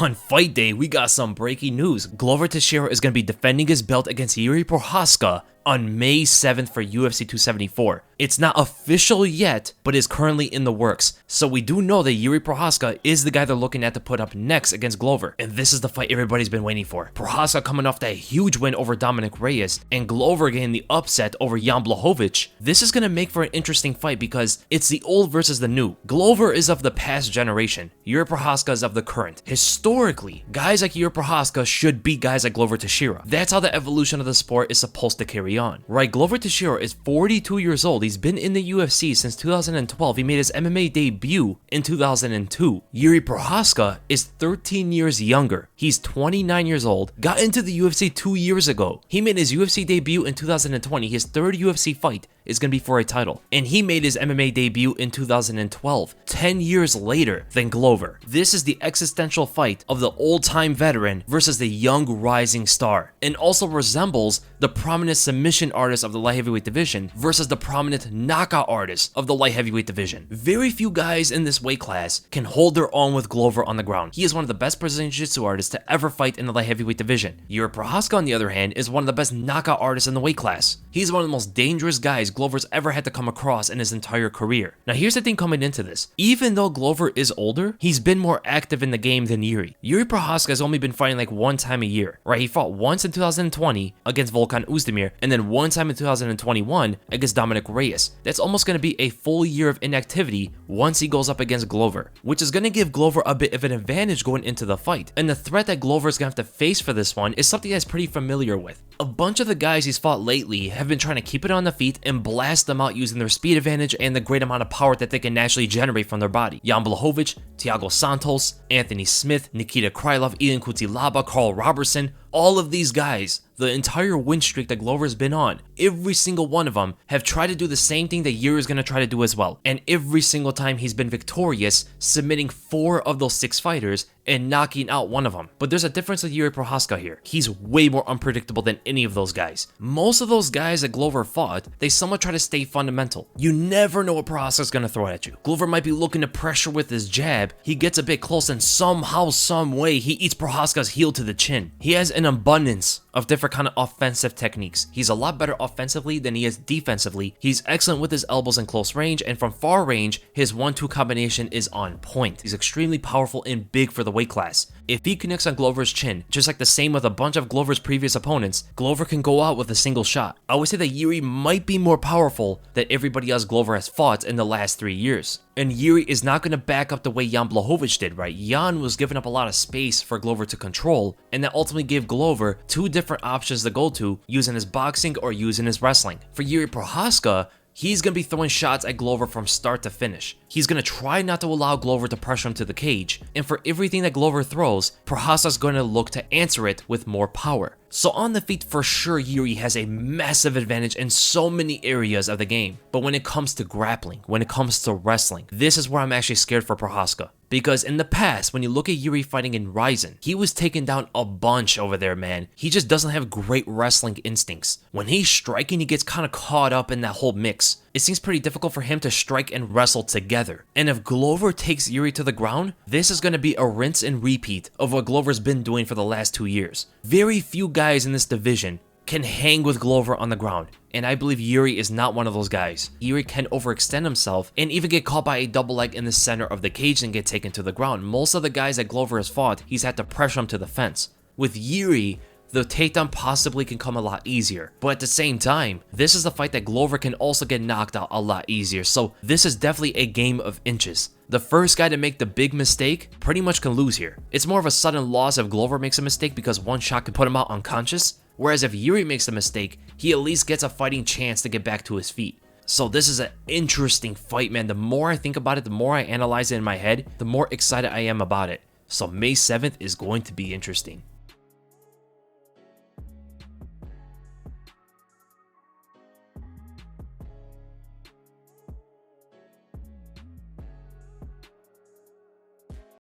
On fight day, we got some breaking news. Glover Teixeira is going to be defending his belt against Jiri Prochazka on May 7th for UFC 274. It's not official yet, but is currently in the works. So we do know that Jiri Prochazka is the guy they're looking at to put up next against Glover. And this is the fight everybody's been waiting for. Prochazka coming off that huge win over Dominic Reyes, and Glover getting the upset over Jan Blachowicz. This is going to make for an interesting fight because it's the old versus the new. Glover is of the past generation. Jiri Prochazka is of the current. Historically, guys like Jiri Prochazka should beat guys like Glover Teixeira. That's how the evolution of the sport is supposed to carry on. Right, Glover Teixeira is 42 years old. He's been in the UFC since 2012. He made his MMA debut in 2002. Jiri Prochazka is 13 years younger. He's 29 years old, got into the UFC 2 years ago. He made his UFC debut in 2020. His third UFC fight is going to be for a title. And he made his MMA debut in 2012, 10 years later than Glover. This is the existential fight of the old-time veteran versus the young rising star, and also resembles the prominent submission artist of the light heavyweight division versus the prominent knockout artist of the light heavyweight division. Very few guys in this weight class can hold their own with Glover on the ground. He is one of the best Brazilian Jiu-Jitsu artists to ever fight in the light heavyweight division. Jiri Prochazka, on the other hand, is one of the best knockout artists in the weight class. He's one of the most dangerous guys Glover's ever had to come across in his entire career. Now here's the thing coming into this. Even though Glover is older, he's been more active in the game than Jiri. Jiri Prochazka has only been fighting like one time a year, right? He fought once in 2020 against Volkan Oezdemir, and then one time in 2021 against Dominic Reyes. That's almost going to be a full year of inactivity once he goes up against Glover, which is going to give Glover a bit of an advantage going into the fight. And the threat that Glover is going to have to face for this one is something that's pretty familiar with. A bunch of the guys he's fought lately have been trying to keep it on the feet and blast them out using their speed advantage and the great amount of power that they can naturally generate from their body. Jan Blachowicz, Thiago Santos, Anthony Smith, Nikita Krylov, Ian Cutelaba, Carl Robertson, all of these guys, the entire win streak that Glover's been on, every single one of them have tried to do the same thing that Jiri is going to try to do as well. And every single time he's been victorious, submitting 4 of those 6 fighters and knocking out one of them. But there's a difference with Jiri Prochazka here. He's way more unpredictable than any of those guys. Most of those guys that Glover fought, they somewhat try to stay fundamental. You never know what Prochazka's going to throw at you. Glover might be looking to pressure with his jab. He gets a bit close and somehow, some way, he eats Prochazka's heel to the chin. He has an abundance of different kind of offensive techniques. He's a lot better offensively than he is defensively. He's excellent with his elbows in close range, and from far range, his 1-2 combination is on point. He's extremely powerful and big for the weight class. If he connects on Glover's chin, just like the same with a bunch of Glover's previous opponents, Glover can go out with a single shot. I would say that Jiri might be more powerful than everybody else Glover has fought in the last 3 years. And Jiri is not going to back up the way Jan Blachowicz did, right? Jan was giving up a lot of space for Glover to control, and that ultimately gave Glover 2 different options to go to, using his boxing or using his wrestling. For Jiri Prochazka, he's going to be throwing shots at Glover from start to finish. He's going to try not to allow Glover to pressure him to the cage, and for everything that Glover throws, Prochazka's going to look to answer it with more power. So on the feet, for sure, Jiri has a massive advantage in so many areas of the game. But when it comes to grappling, when it comes to wrestling, this is where I'm actually scared for Prochazka. Because in the past, when you look at Jiri fighting in Rizin, he was taking down a bunch over there, man. He just doesn't have great wrestling instincts. When he's striking, he gets kind of caught up in that whole mix. It seems pretty difficult for him to strike and wrestle together. And if Glover takes Jiri to the ground, this is going to be a rinse and repeat of what Glover's been doing for the last 2 years. Very few guys in this division can hang with Glover on the ground, and I believe Jiri is not one of those guys. Jiri can overextend himself and even get caught by a double leg in the center of the cage and get taken to the ground. Most of the guys that Glover has fought, he's had to pressure him to the fence. With Jiri, the takedown possibly can come a lot easier, but at the same time, this is a fight that Glover can also get knocked out a lot easier, so this is definitely a game of inches. The first guy to make the big mistake pretty much can lose here. It's more of a sudden loss if Glover makes a mistake because one shot can put him out unconscious, whereas if Jiri makes a mistake, he at least gets a fighting chance to get back to his feet. So this is an interesting fight, man. The more I think about it, the more I analyze it in my head, the more excited I am about it. So May 7th is going to be interesting.